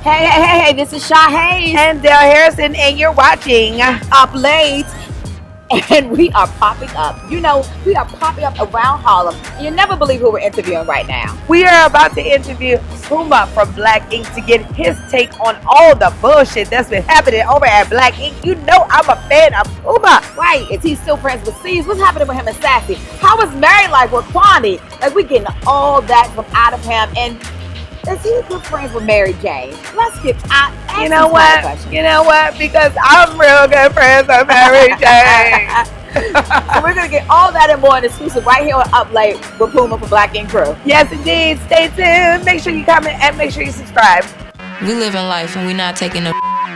Hey, this is Shaw Hayes. And Dale Harrison, and you're watching Up Late. And we are popping up. You know, we are popping up around Harlem. You never believe who we're interviewing right now. We are about to interview Puma from Black Ink to get his take on all the bullshit that's been happening over at Black Ink. You know I'm a fan of Puma. Right. Is he still friends with C's? What's happening with him and Sassy? How is married life with Kwani? Like, we're getting all that from out of him. And is he good friends with Mary Jane? Let's get out. You know what? You know what? Because I'm real good friends with Mary Jane. So we're going to get all that and more in exclusive right here on Up Late with Puma for Black Ink Crew. Yes, indeed. Stay tuned. Make sure you comment and make sure you subscribe. We live in life and we're not taking no.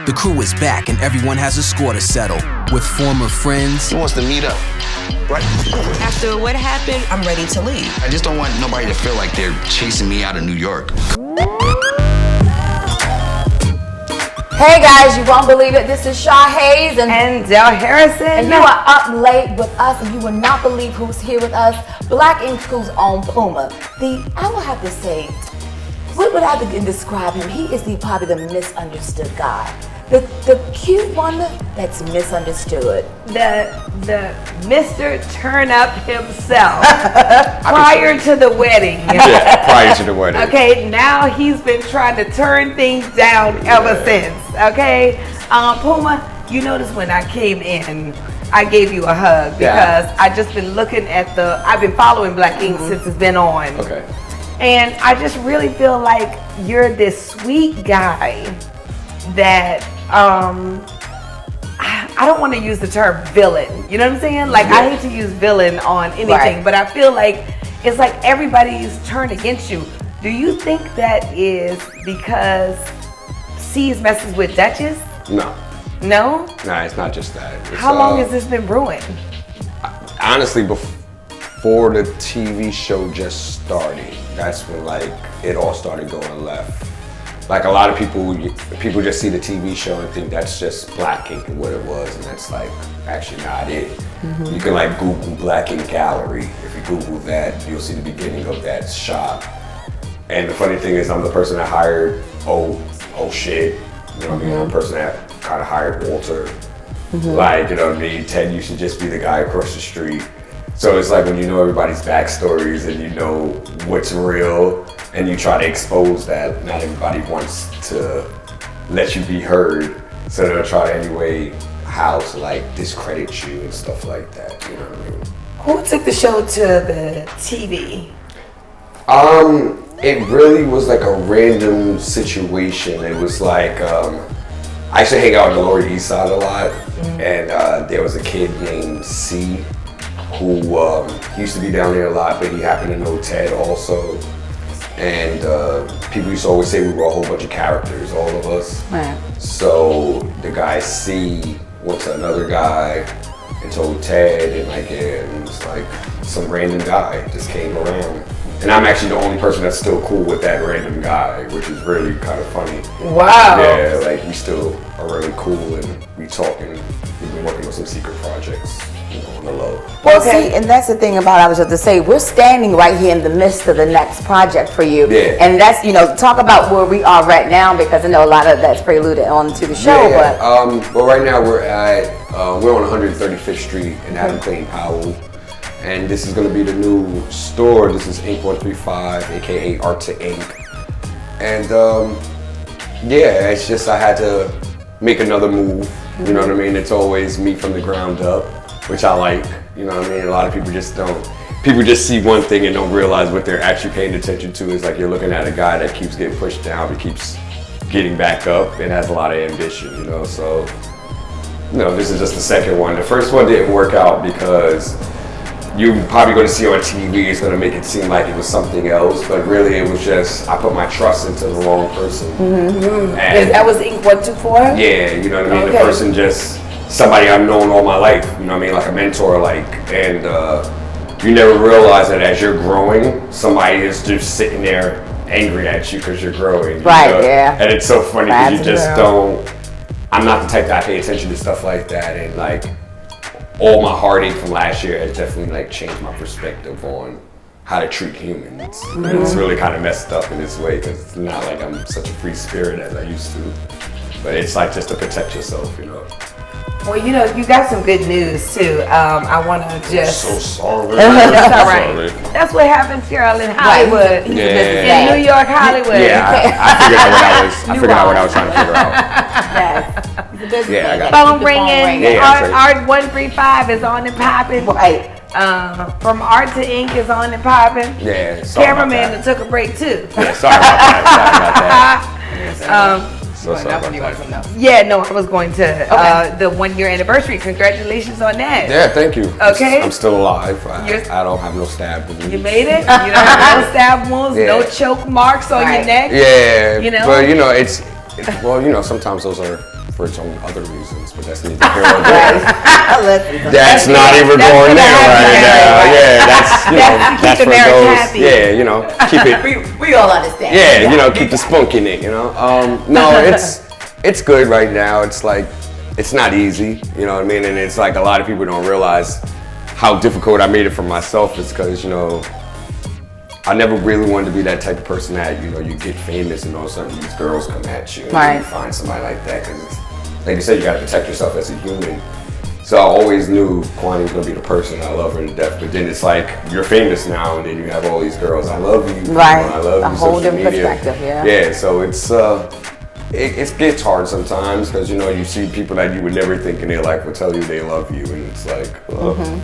The crew is back and everyone has a score to settle. With former friends. He wants to meet up. Right. After what happened, I'm ready to leave. I just don't want nobody to feel like they're chasing me out of New York. Hey guys, you won't believe it. This is Shaw Hayes and Dale Harrison. And you are up late with us, and you will not believe who's here with us. Black Ink Crew's own Puma. I will have to say, what would I have to describe him? He is probably the misunderstood guy. The cute one that's misunderstood. The Mr. Turn Up himself. Prior to the wedding. Yeah, prior to the wedding. Okay, now he's been trying to turn things down ever since. Okay, Puma, you notice when I came in, I gave you a hug because I just been looking at I've been following Black Ink since it's been on. Okay. And I just really feel like you're this sweet guy that I don't want to use the term villain. You know what I'm saying? Like, I hate to use villain on anything, but I feel like it's like everybody's turned against you. Do you think that is because C's messes with Duchess? No. No? Nah, it's not just that. How long has this been brewing? Honestly, before the TV show just started, that's when like it all started going left. Like a lot of people just see the TV show and think that's just Black Ink and what it was, and that's like actually not it. Mm-hmm. You can like Google Black Ink Gallery. If you Google that, you'll see the beginning of that shop. And the funny thing is, I'm the person that hired oh shit. You know what I mean? I'm the person that kind of hired Walter. Mm-hmm. Like, you know what I mean? Ted used to just be the guy across the street. So it's like when you know everybody's backstories and you know what's real and you try to expose that, not everybody wants to let you be heard. So they'll try anyway how to like discredit you and stuff like that, you know what I mean? Who took the show to the TV? It really was like a random situation. It was like, I used to hang out on the Lower East Side a lot, and there was a kid named C who he used to be down there a lot, but he happened to know Ted also. And people used to always say we were a whole bunch of characters, all of us. Right. So the guy C went to another guy and told Ted, and like, it was like some random guy just came around. And I'm actually the only person that's still cool with that random guy, which is really kind of funny. Wow. Yeah, like we still are really cool and we talk, and we've been working on some secret projects, you know, on the low. Well, see, and that's the thing about, I was just to say, we're standing right here in the midst of the next project for you. Yeah. And that's, you know, talk about where we are right now, because I know a lot of that's preluded on to the show. But right now we're on 135th Street in Adam Clayton Powell. And this is going to be the new store. This is Ink 135, aka Art to Ink. And it's just I had to make another move. You know what I mean? It's always me from the ground up, which I like. You know what I mean? A lot of people just don't. People just see one thing and don't realize what they're actually paying attention to. Is like you're looking at a guy that keeps getting pushed down, but keeps getting back up and has a lot of ambition. You know, so this is just the second one. The first one didn't work out because you're probably going to see on TV, it's going to make it seem like it was something else, but really it was just, I put my trust into the wrong person. Mm-hmm. And that was Ink 124? Yeah, you know what I mean? Okay. The person just, somebody I've known all my life, you know what I mean? Like a mentor, and you never realize that as you're growing, somebody is just sitting there angry at you because you're growing. Right, you know? yeah. And it's so funny because you just don't, I'm not the type that I pay attention to stuff like that, and like, all my heartache from last year has definitely like changed my perspective on how to treat humans. It's really kind of messed up in this way because it's not like I'm such a free spirit as I used to. But it's like just to protect yourself, you know. Well, you know, you got some good news too. I want to just. So sorry. That's all Sorry. right. That's what happens, girl, in Hollywood. He's a Yeah. businessman. In New York, Hollywood. Yeah, I figured out what I was trying to figure out. Yes. He's a businessman. Yeah, I got it. Phone ringing. Yeah, that's right. Art 135 is on and popping. Right. From Art to Ink is on and popping. Yeah, sorry Cameraman about that took a break too. that. Yeah, sorry about that. So sorry about that. Yeah, no, I was going to the 1 year anniversary. Congratulations on that. Yeah, thank you. Okay. I'm still alive. You're- I don't have no stab wounds. You made it. You don't have no stab wounds, no Yeah. choke marks on your neck. Yeah, You know? but you know, it's well, you know, sometimes those are for its own other reasons, but that's neither here nor there. That's not even going there right now. Yeah, that's for those. happy. Yeah, you know, keep it. We all understand. Yeah, you know, keep the spunk in it. You know, no, it's good right now. It's like it's not easy. You know what I mean? And it's like a lot of people don't realize how difficult I made it for myself. Is because you know. I never really wanted to be that type of person that, you know, you get famous and all of a sudden these girls come at you and Right. you find somebody like that. Because, like you said, you got to protect yourself as a human. So I always knew Kwani was going to be the person. I love her to death. But then it's like, you're famous now and then you have all these girls. I love you. Right. I love A you. whole social different media. perspective, yeah. Yeah, so it gets hard sometimes because, you know, you see people that you would never think in their life will tell you they love you. And it's like,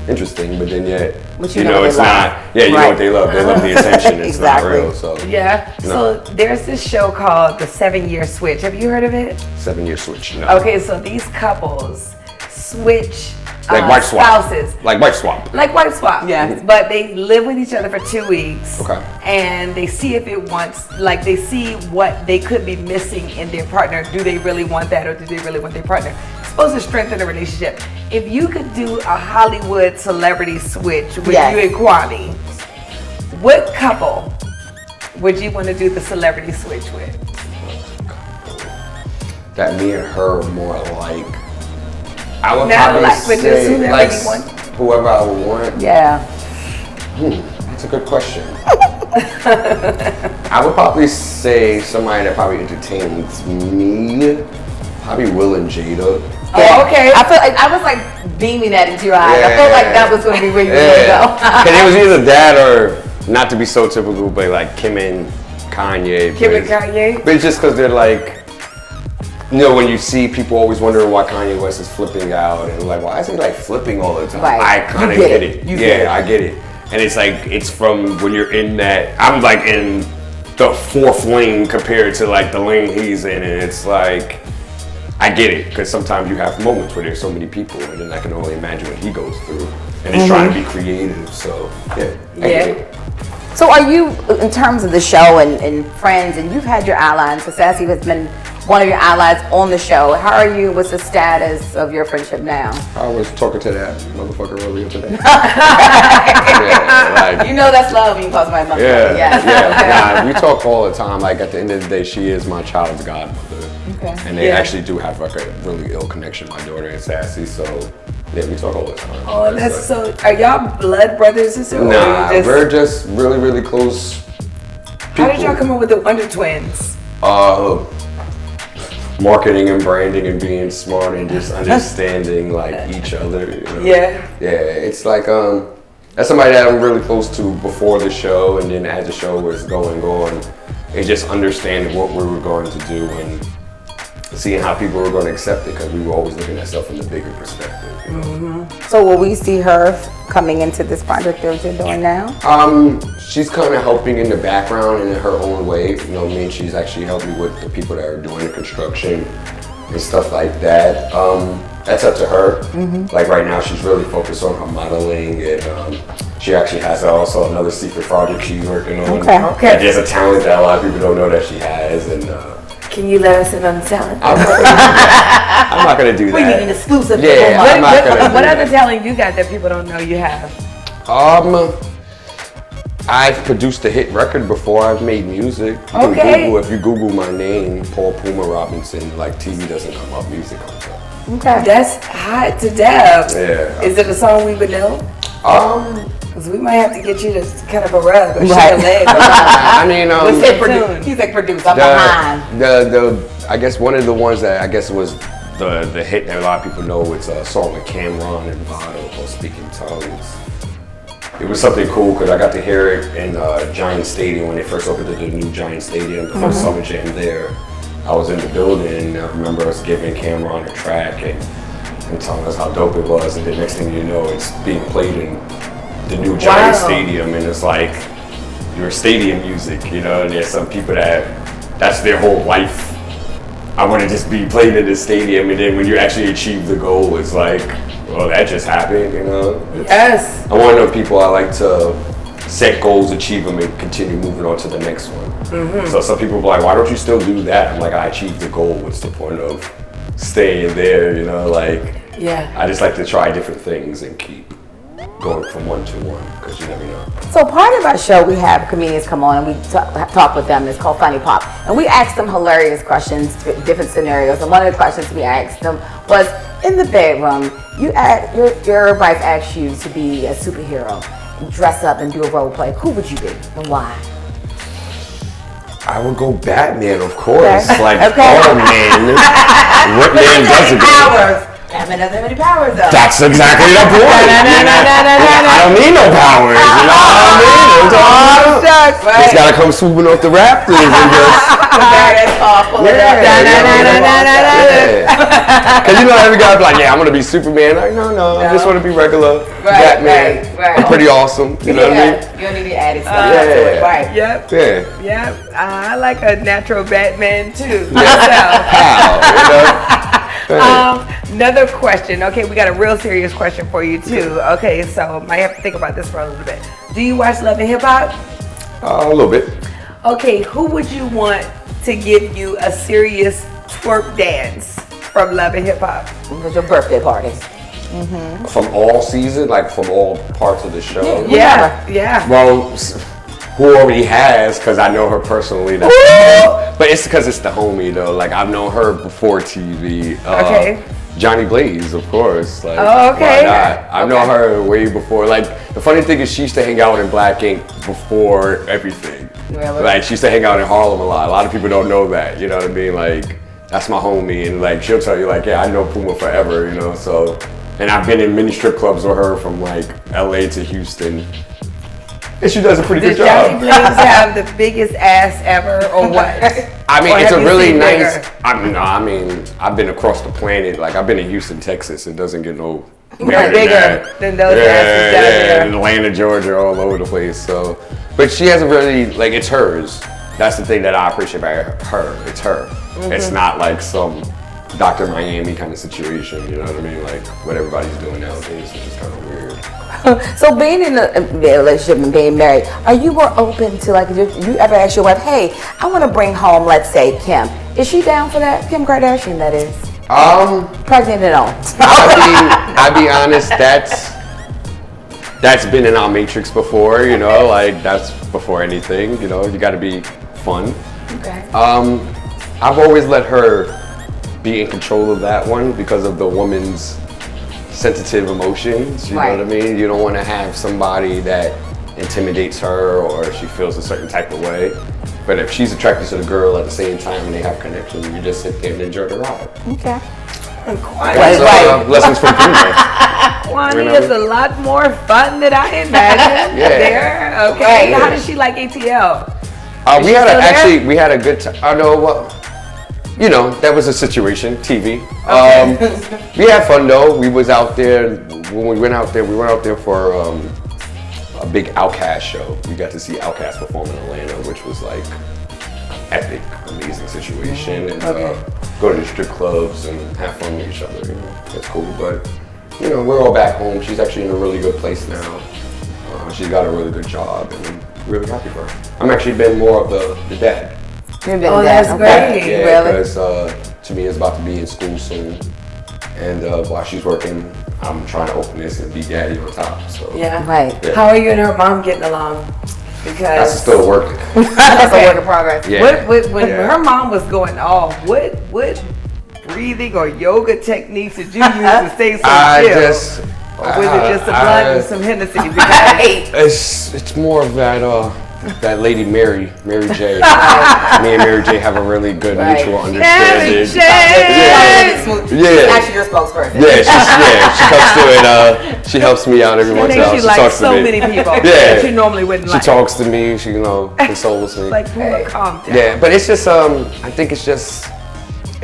interesting. But then yet, But you you know, know it's they love. not. Yeah, you know Right. what they love. They love the attention. It's Exactly. not real. So Yeah. No. So there's this show called The 7 Year Switch. Have you heard of it? 7-year switch. No. Okay, so these couples switch Like wife swap. spouses. Like wife swap. Like wife swap. Yes. But they live with each other for 2 weeks. Okay. And they see if it wants, like they see what they could be missing in their partner. Do they really want that or do they really want their partner? It's supposed to strengthen the relationship. If you could do a Hollywood celebrity switch with Yes. you and Kwani, what couple would you want to do the celebrity switch with? That me and her are more like. I would Not probably like, but just say whoever like you want. whoever I would want. Yeah. That's a good question. I would probably say somebody that probably entertains me. Probably Will and Jada. Oh, okay. I feel like I was like beaming that into your eyes. I felt like that was going to be where you were going to go. Because it was either that or, not to be so typical, but like Kim and Kanye. Kim and Kanye? But it's just because they're like, you know, when you see people always wondering why Kanye West is flipping out and like, why is he like flipping all the time? Right. I kind of You get it. You get it. I get it. And it's like, it's from when you're in that, I'm like in the fourth lane compared to like the lane he's in. And it's like, I get it. Because sometimes you have moments where there's so many people and then I can only imagine what he goes through. And he's trying to be creative. So, yeah. I get it. So are you, in terms of the show and friends, and you've had your allies, so Sassy has been one of your allies on the show. How are you? What's the status of your friendship now? I was talking to that motherfucker earlier today. Yeah, like, You know that's love when you call somebody mother. yeah, Yes. nah, we talk all the time. Like at the end of the day, she is my child's godmother, Okay. and they Yeah. actually do have like a really ill connection. My daughter and Sassy, so yeah, we talk all the time. Oh, that's so. Are y'all blood brothers or something? Nah, we're just really, really close. How did y'all come up with the Wonder Twins? Marketing and branding and being smart and just understanding like each other. You know? Yeah. Yeah, it's like that's somebody that I'm really close to before the show, and then as the show was going on, and just understanding what we were going to do and seeing how people were going to accept it, because we were always looking at stuff from the bigger perspective. You know? So will we see her coming into this project that you're doing now? She's kind of helping in the background in her own way. You know what I mean? She's actually helping with the people that are doing the construction and stuff like that. That's up to her. Like right now, she's really focused on her modeling, and she actually has also another secret project she's working on. Okay. That there's a talent that a lot of people don't know that she has, and Can you let us in on the talent? I'm not gonna do that. We need an exclusive. Yeah, I'm not gonna do What that. other talent you got that people don't know you have? I've produced a hit record before. I've made music. You can Okay. Google, if you Google my name, Paul Puma Robinson, like TV doesn't come up, music comes up. Okay. That's hot to death. Yeah. Is it a song we would know? Because we might have to get you to kind of a rub or Right. shake a leg. I mean, He's like producer. I'm behind. I guess one of the ones that I guess was the hit that a lot of people know. It's a song with Cameron and Vado called "Speaking Tongues." It was something cool because I got to hear it in Giant Stadium when they first opened the new Giant Stadium, the first Summer Jam there. I was in the building and I remember us giving Cameron a track and telling us how dope it was, and the next thing you know, it's being played in the new Giant Stadium, and it's like your stadium music, you know, and there's some people that's their whole life. I want to just be played in the stadium, and then when you actually achieve the goal, it's like, well, that just happened, you know? Yes. I'm one of the people I like to set goals, achieve them, and continue moving on to the next one. So some people are like, why don't you still do that? I'm like, I achieved the goal. What's the point of staying there, you know? Like, I just like to try different things and keep going from one to one, because you never know. So part of our show, we have comedians come on and we talk with them. It's called Funny Pop. And we ask them hilarious questions, different scenarios. And one of the questions we asked them was, in the bedroom, your wife asks you to be a superhero, dress up and do a role play. Who would you be and why? I would go Batman, of course. Okay. Like, all men. What man doesn't go? Batman doesn't have any powers though. That's exactly the point. I don't need no powers. You know what I mean? Just gotta come swooping off the Raptors and just. Because you know every guy's like, yeah, I'm gonna be Superman. Like, no, I just want to be regular Batman. Right. I'm pretty awesome. You know what I mean? You don't need to add it stuff to it, right? Yep. Yeah. I like a natural Batman too. How? Another question. Okay, we got a real serious question for you too. Okay, so might have to think about this for a little bit. Do you watch Love and Hip Hop? A little bit. Okay, who would you want to give you a serious twerk dance from Love and Hip Hop? It was your birthday party. From all season, like from all parts of the show. Yeah. Well, who already has, because I know her personally. But it's because it's the homie though. Like I've known her before TV. Okay. Johnny Blaze, of course. Like, okay. Why not? I've known her way before. Like the funny thing is, she used to hang out in Black Ink before everything. Really? Like she used to hang out in Harlem a lot. A lot of people don't know that. You know what I mean? Like that's my homie, and like she'll tell you, like, yeah, I know Puma forever. You know, so. And I've been in many strip clubs with her from like LA to Houston. And she does a pretty good job. Does Johnny Blaze have the biggest ass ever, or what? I mean, Or it's have a you really seen nice. bigger? I mean, I've been across the planet. Like I've been in Houston, Texas. It doesn't get no Bigger that. than those asses down there. Atlanta, Georgia, all over the place. So, but she has a really like it's hers. That's the thing that I appreciate about her. It's her. It's not like some Dr. Miami kind of situation. You know what I mean? Like what everybody's doing nowadays, which is kind of weird. So being in a relationship and being married, are you more open to like, if you ever ask your wife, hey, I want to bring home, let's say, Kim. Is she down for that? Kim Kardashian, that is. Pregnant and all. I'll be honest, that's been in our matrix before, you know, like that's before anything, you know, you gotta be fun. Okay. I've always let her be in control of that one because of the woman's sensitive emotions, you know what I mean? You don't want to have somebody that intimidates her or she feels a certain type of way. But if she's attracted to the girl at the same time and they have connection, you just sit there and enjoy the ride. Okay. That's lessons from Puma. Kwani is a lot more fun than I imagined. There, okay. How does she like ATL? We had a good time. I know what. You know, that was a situation, TV. We had fun though. We was out there, when we went out there for a big Outkast show. We got to see Outkast perform in Atlanta, which was like epic, amazing situation. And go to the strip clubs and have fun with each other, you know, that's cool. But, you know, we're all back home. She's actually in a really good place now. She's got a really good job and I'm really happy for her. I'm actually been more of the dad. Oh, that's great. Yeah, because to me it's about to be in school soon. And while she's working, I'm trying to open this and be daddy on top. So Right. Yeah. How are you and her mom getting along? Because that's still working. That's a work in progress. Yeah. When her mom was going off, what breathing or yoga techniques did you use to stay so chill? Or was it just a blunt and some Hennessy? It's more of that lady Mary J. Me and Mary J have a really good mutual understanding. Yeah. Actually, your spokesperson. Yeah, she comes through and she helps me out every once in a while. She She likes talks to so me. many people Yeah. that you normally wouldn't She like. talks to me. She consoles me. Like, calm down. Yeah, but it's just I think it's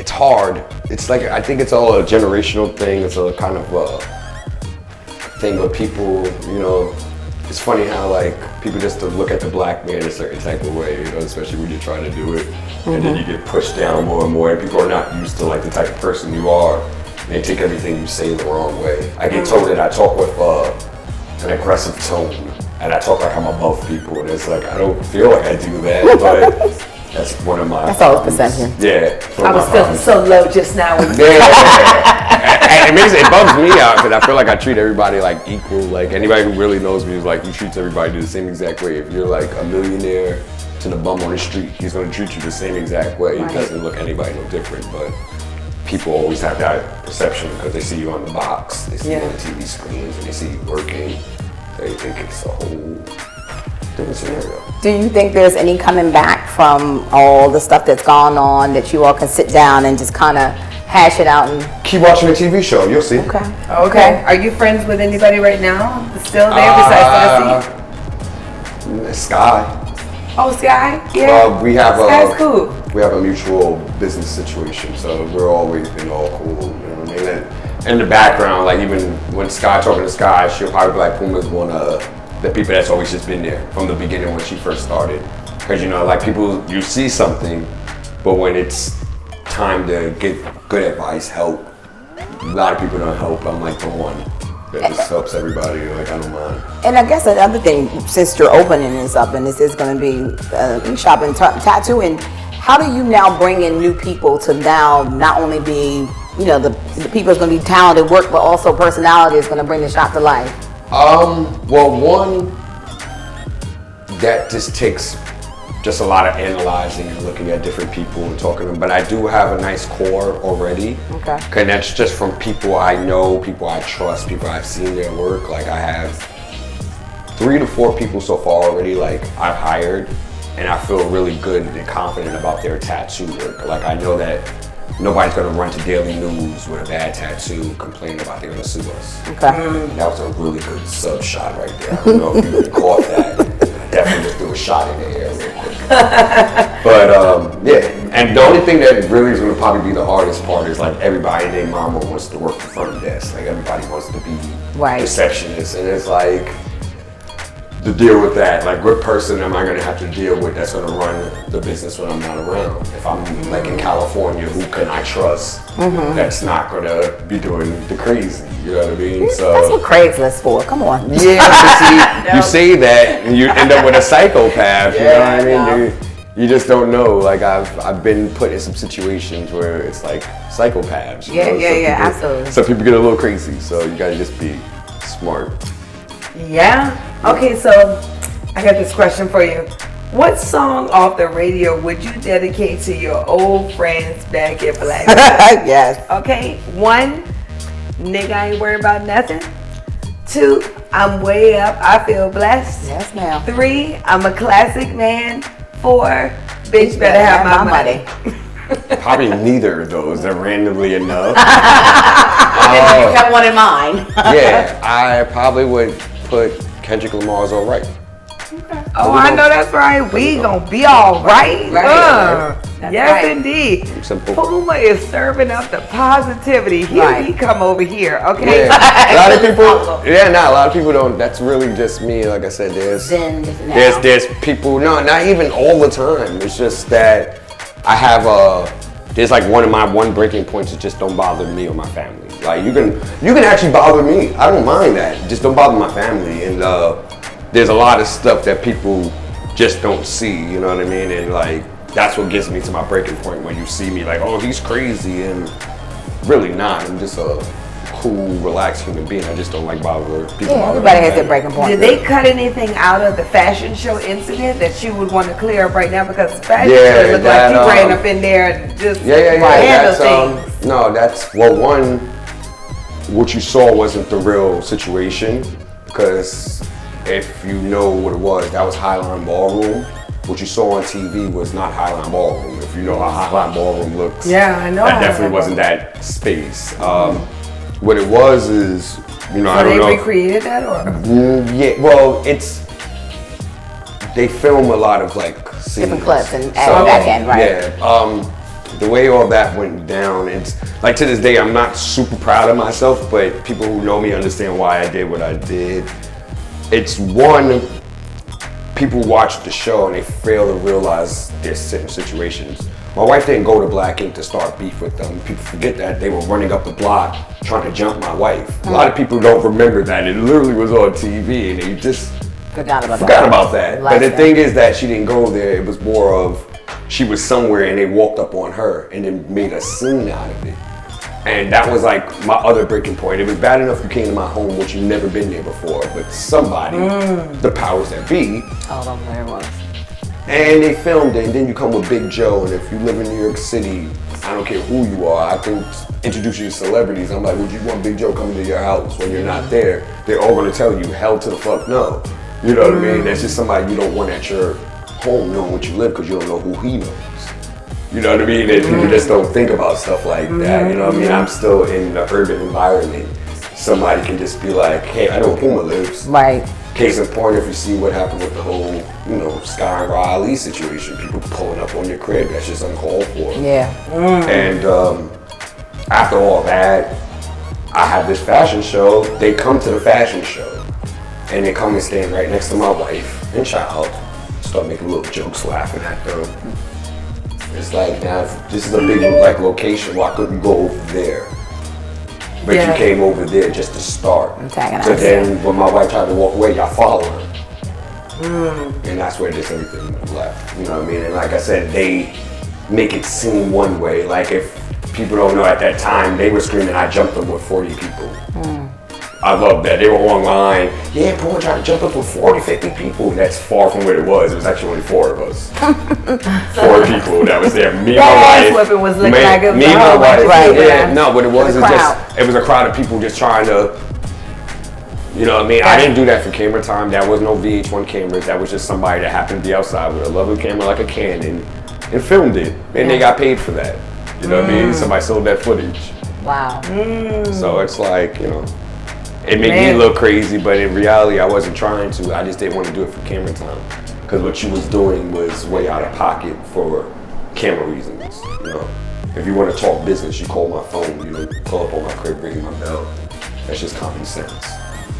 hard. It's like I think it's all a generational thing. It's a kind of thing where people, it's funny how like people just look at the black man a certain type of way, especially when you're trying to do it, and then you get pushed down more and more, and people are not used to like the type of person you are. And they take everything you say the wrong way. I get told that I talk with an aggressive tone, and I talk like I'm above people, and it's like I don't feel like I do that, but that's one of my. That's always perception. Yeah. I was feeling so low just now. It bums me out because I feel like I treat everybody like equal. Like anybody who really knows me is like, he treats everybody the same exact way. If you're like a millionaire to the bum on the street, he's gonna treat you the same exact way. He doesn't look anybody no different, but people always have that perception because they see you on the box, they see you on the TV screens, and they see you working. They think it's a whole different scenario. Do you think there's any coming back from all the stuff that's gone on that you all can sit down and just kind of hash it out and keep watching the TV show? You'll see. Okay. Are you friends with anybody right now that's still there besides Tennessee? Sky. Oh, Sky? Yeah. We have Sky's cool. We have a mutual business situation, so we're always been all cool. You know what I mean? And in the background, like even when Sky talking to Sky, she'll probably be like, Puma's one of the people that's always just been there from the beginning when she first started. Because like people, you see something, but when it's time to get good advice, help, a lot of people don't help. I'm like the one that just helps everybody. Like I don't mind. And I guess another thing, since you're opening this up, and this is going to be shop and tattoo, and how do you now bring in new people to now not only be, the people that's going to be talented work, but also personality is going to bring the shop to life? Well, one, that just takes just a lot of analyzing and looking at different people and talking to them. But I do have a nice core already. Okay. And that's just from people I know, people I trust, people I've seen their work. Like I have 3 to 4 people so far already, like I've hired, and I feel really good and confident about their tattoo work. Like I know that nobody's gonna run to Daily News with a bad tattoo, complaining about they're gonna sue us. Okay. That was a really good sub shot right there. I don't know if you caught that. I definitely just threw a shot in the air real quick. But yeah, and the only thing that really is gonna probably be the hardest part is like everybody and their mama wants to work the front desk. Like everybody wants to be receptionist, and it's like to deal with that, like what person am I gonna have to deal with that's gonna run the business when I'm not around? If I'm like in California, who can I trust that's not gonna be doing the crazy, you know what I mean? So that's what Craigslist for, come on. Yeah, but see, you say that and you end up with a psychopath, you know what I mean? You just don't know. Like I've been put in some situations where it's like psychopaths. Absolutely. Some people get a little crazy, so you gotta just be smart. Yeah. Okay, so I got this question for you. What song off the radio would you dedicate to your old friends back in Black? Yes. Okay. 1, nigga, I ain't worried about nothing. 2, I'm way up, I feel blessed. Yes, ma'am. 3, I'm a classic man. 4, bitch better have my money. Probably neither of those. They're randomly enough. You have one in mind. Yeah, I probably would put Kendrick Lamar's All Right. Okay. Oh, I know that's right. We gonna be all right. Yes, indeed. Simple. Puma is serving up the positivity. Here we come over here, okay? Yeah. A lot of people. A lot of people don't. That's really just me. Like I said, there's people. No, not even all the time. It's just that I have there's like one of my breaking points is just don't bother me or my family. Like you can actually bother me. I don't mind that. Just don't bother my family. And there's a lot of stuff that people just don't see. You know what I mean? And like that's what gets me to my breaking point when you see me like, oh, he's crazy, and really not. I'm just a cool, relaxed human being. I just don't like bother people. Yeah, everybody has their breaking point. Did they cut anything out of the fashion show incident that you would want to clear up right now? Because the fashion show looked like you ran up in there and just handle things. No, that's one. what you saw wasn't the real situation, because if you know what it was, that was Highline Ballroom. What you saw on TV was not Highline Ballroom. If you know how Highline Ballroom looks, Yeah, I know. that definitely wasn't that space. What it was is, you know, So I don't they know. recreated that, or? Yeah, well, they film a lot of like scenes. Different clips and add back in, right? Yeah. The way all that went down, it's like to this day, I'm not super proud of myself, but people who know me understand why I did what I did. It's one, people watch the show and they fail to realize there's certain situations. My wife didn't go to Black Ink to start beef with them. People forget that they were running up the block trying to jump my wife. A lot of people don't remember that. It literally was on TV and they just Forgot about that. But the thing is that she didn't go there. It was more of she was somewhere and they walked up on her and then made a scene out of it. And that was like my other breaking point. It was bad enough you came to my home, which you've never been there before, but somebody, the powers that be, Oh, there it was. and they filmed it, and then you come with Big Joe, and if you live in New York City, I don't care who you are, I can introduce you to celebrities. I'm like, would you want Big Joe coming to your house when you're not there? They're all gonna tell you, hell to the fuck no. You know what I mean? That's just somebody you don't want at your home knowing what you live, because you don't know who he knows. You know what I mean? And people just don't think about stuff like that. You know what I mean? I'm still in the urban environment. Somebody can just be like, hey, I know where Puma lives. Right. Case in point, if you see what happened with the whole, you know, Sky and Ra Ali situation, people pulling up on your crib, that's just uncalled for. Yeah. And after all that, I have this fashion show. They come to the fashion show, and they come and stand right next to my wife and child. Start making little jokes, laughing at them. It's like, now, if this is a big like location, why couldn't you go over there? But you came over there just to start. So then when my wife tried to walk away, y'all follow her. And that's where just everything left. You know what I mean? And like I said, they make it seem one way. Like if people don't know, at that time, they were screaming, I jumped them with 40 people. I love that. They were online. Yeah, Puma tried to jump up with 40, 50 people. That's far from what it was. It was actually only 4 of us. 4 people that was there. Me and my wife. Weapon was looking like it was me and my wife. Right, Yeah, no, but it was just, it was a crowd of people just trying to, you know what I mean? I didn't do that for camera time. That was no VH1 cameras. That was just somebody that happened to be outside with a lovely camera like a Canon and filmed it. And they got paid for that. You know what I mean? Somebody sold that footage. Wow. So it's like, you know, it made me look crazy, but in reality, I wasn't trying to. I just didn't want to do it for camera time. Because what she was doing was way out of pocket for camera reasons. You know, if you want to talk business, you call my phone. You know, call up on my crib, ring my bell. That's just common sense.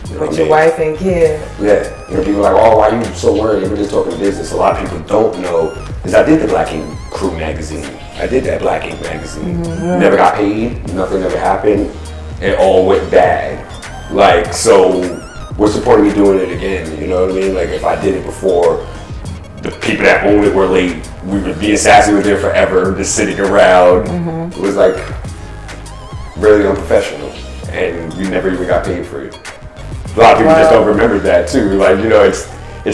You know With your wife and kid. Yeah. You know, people are like, oh, why are you so worried? We're just talking business. A lot of people don't know, because I did the Black Ink Crew magazine. I did that Black Ink magazine. Never got paid. Nothing ever happened. It all went bad. Like, so what's the point of me doing it again? You know what I mean? Like, if I did it before, the people that owned it were late. We were being sassy with there forever, just sitting around. It was like really unprofessional, and we never even got paid for it. A lot of people just don't remember that too. Like, you know, it's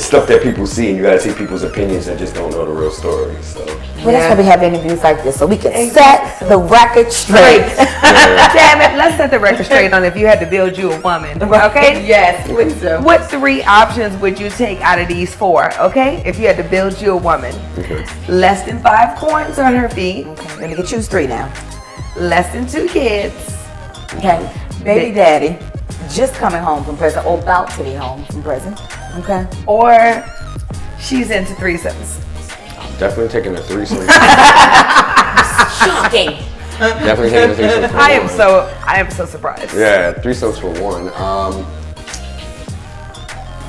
stuff that people see, and you gotta take people's opinions and just don't know the real story. So. Well, that's why we have interviews like this, so we can set the record straight. Damn it, let's set the record straight on if you had to build you a woman. Okay? Yes, please do. What 3 options would you take out of these 4, okay? If you had to build you a woman. Okay. Less than 5 coins on her feet. Okay, then you can choose 3 now. Less than 2 kids. Okay, baby daddy, just coming home from prison, or about to be home from prison. Okay. Or she's into threesomes. Definitely taking a threesome. Shocking. Definitely taking a threesome for I am so surprised. Yeah, threesomes for 1.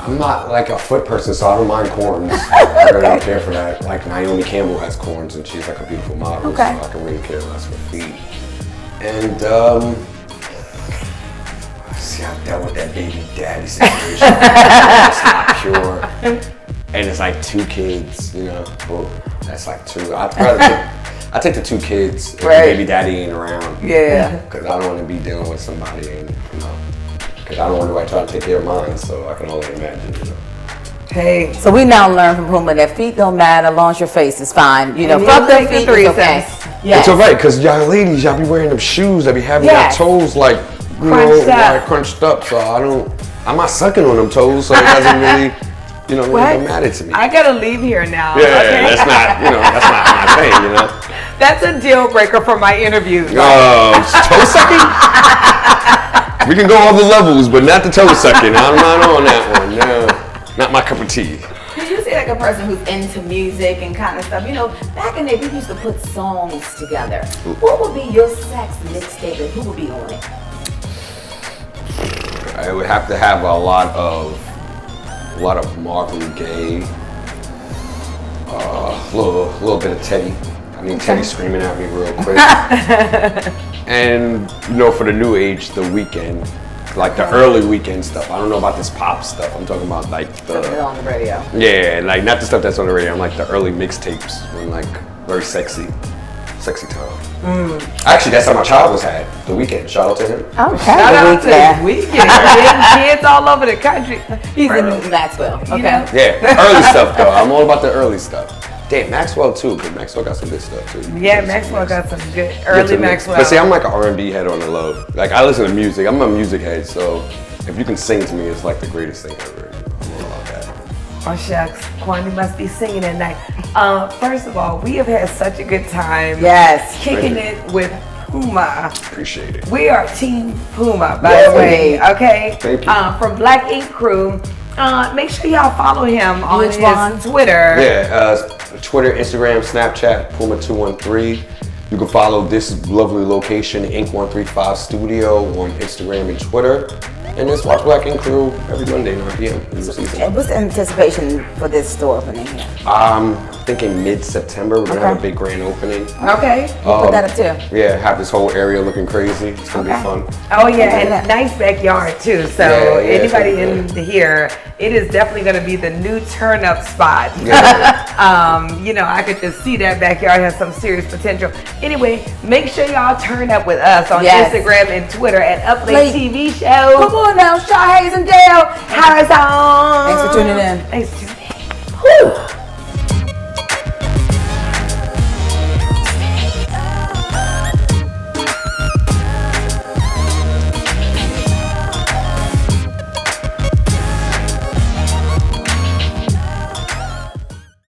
I'm not like a foot person, so I don't mind corns. I really don't care for that. Like Naomi Campbell has corns, and she's like a beautiful model, so I can really care less for feet. And see, I've dealt with that baby daddy situation. It's not pure. And it's like 2 kids, you know. Well, that's like 2. I take the 2 kids if the baby daddy ain't around. Yeah. Because I don't want to be dealing with somebody, and you know, because I don't want nobody trying to take care of mine. So I can only imagine, you know. Hey. So we now learn from Puma that feet don't matter as long as your face is fine. You know, fuck them feet, it's okay. It's alright, because y'all ladies, y'all be wearing them shoes that be having your toes like crunched up. So I'm not sucking on them toes, so it doesn't really, really matter to me. I gotta leave here now. Yeah, okay? that's not my thing, That's a deal breaker for my interview. Toe sucking? We can go all the levels, but not the toe sucking. I'm not on that one. No, not my cup of tea. Did you see like a person who's into music and kind of stuff? Back in the day, we used to put songs together. What would be your sex mixtape and who would be on it? I would have to have a lot of Marvin Gaye, a little bit of Teddy. I need Teddy screaming at me real quick. And for the new age, The Weeknd, like the early Weeknd stuff. I don't know about this pop stuff. I'm talking about like the on the radio. Yeah, like not the stuff that's on the radio. I'm like the early mixtapes when like very sexy time. Actually, that's how my child was had. The Weeknd. Shout out to him. Okay. Shout out to The Weeknd. Kids all over the country. He's in Maxwell. Okay. Yeah, the early stuff though. I'm all about the early stuff. Damn, Maxwell too, because Maxwell got some good stuff too. Yeah, Maxwell got some good early Maxwell. But see, I'm like an R&B head on the low. Like I listen to music. I'm a music head, so if you can sing to me, it's like the greatest thing ever. I'm all about that. Oh shucks, Kwani must be singing at night. First of all, we have had such a good time. Yes. Kicking it with Puma. Appreciate it. We are Team Puma, by the way. Okay. Thank you. From Black Ink Crew. Make sure y'all follow him on his Twitter. Yeah, Twitter, Instagram, Snapchat, Puma213. You can follow this lovely location, Ink135 Studio, on Instagram and Twitter. And just watch Black Ink Crew every Monday, 9 p.m. And what's the anticipation for this store opening here? I'm thinking mid-September. We're going to have a big grand opening. Okay. We'll put that up too. Yeah, have this whole area looking crazy. It's going to be fun. Oh yeah, and nice backyard too. So anybody in here, it is definitely going to be the new turn up spot. Yeah. I could just see that backyard has some serious potential. Anyway, make sure y'all turn up with us on Instagram and Twitter at Uplate TV Show. Come on now, Shaw Hayes and Dale Harrison. Thanks for tuning in. Thanks.